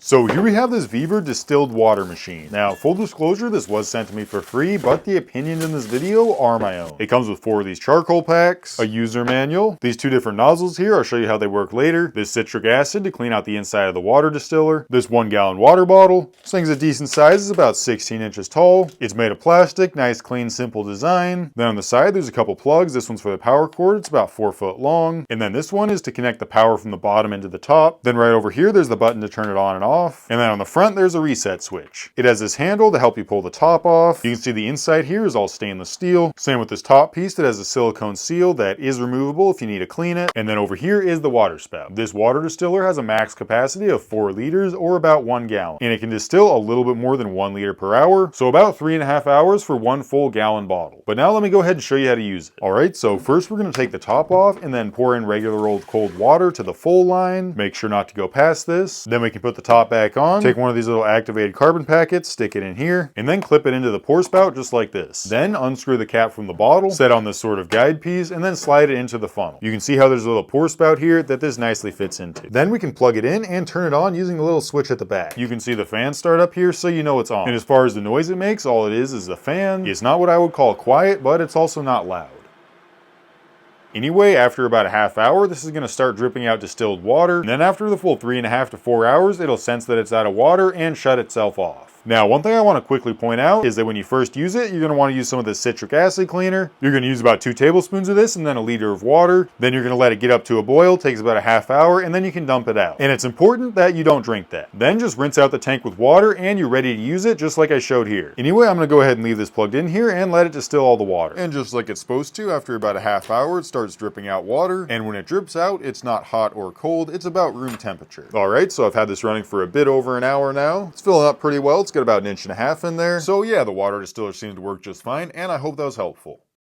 So here we have this Viver distilled water machine. Now, full disclosure, this was sent to me for free, but the opinions in this video are my own. It comes with 4 of these charcoal packs, a user manual, these 2 different nozzles here, I'll show you how they work later, this citric acid to clean out the inside of the water distiller, this 1-gallon water bottle. This thing's a decent size, it's about 16 inches tall. It's made of plastic, nice, clean, simple design. Then on the side, there's a couple plugs. This one's for the power cord, it's about 4 foot long. And then this one is to connect the power from the bottom into the top. Then right over here, there's the button to turn it on and off. And then on the front, there's a reset switch. It has this handle to help you pull the top off. You can see the inside here is all stainless steel. Same with this top piece that has a silicone seal that is removable if you need to clean it. And then over here is the water spout. This water distiller has a max capacity of 4 liters or about 1 gallon. And it can distill a little bit more than 1 liter per hour. So about 3.5 hours for 1 full gallon bottle. But now let me go ahead and show you how to use it. All right, so first we're gonna take the top off and then pour in regular old cold water to the full line. Make sure not to go past this. Then we can put the top back on, take one of these little activated carbon packets, stick it in here, and then clip it into the pour spout just like this. Then unscrew the cap from the bottle, set on this sort of guide piece, and then slide it into the funnel. You can see how there's a little pour spout here that this nicely fits into. Then we can plug it in and turn it on using a little switch at the back. You can see the fan start up here so you know it's on. And as far as the noise it makes, all it is a fan. It's not what I would call quiet, but it's also not loud. Anyway, after about a half hour, this is going to start dripping out distilled water, and then after the full 3.5 to 4 hours, it'll sense that it's out of water and shut itself off. Now, one thing I want to quickly point out is that when you first use it, you're going to want to use some of this citric acid cleaner. You're going to use about 2 tablespoons of this and then a liter of water. Then you're going to let it get up to a boil, takes about a half hour, and then you can dump it out. And it's important that you don't drink that. Then just rinse out the tank with water and you're ready to use it just like I showed here. Anyway, I'm going to go ahead and leave this plugged in here and let it distill all the water. And just like it's supposed to, after about a half hour, it starts dripping out water. And when it drips out, it's not hot or cold, it's about room temperature. All right, so I've had this running for a bit over an hour now. It's filling up pretty well. It's got about 1.5 inches in there. So yeah, the water distiller seems to work just fine, and I hope that was helpful.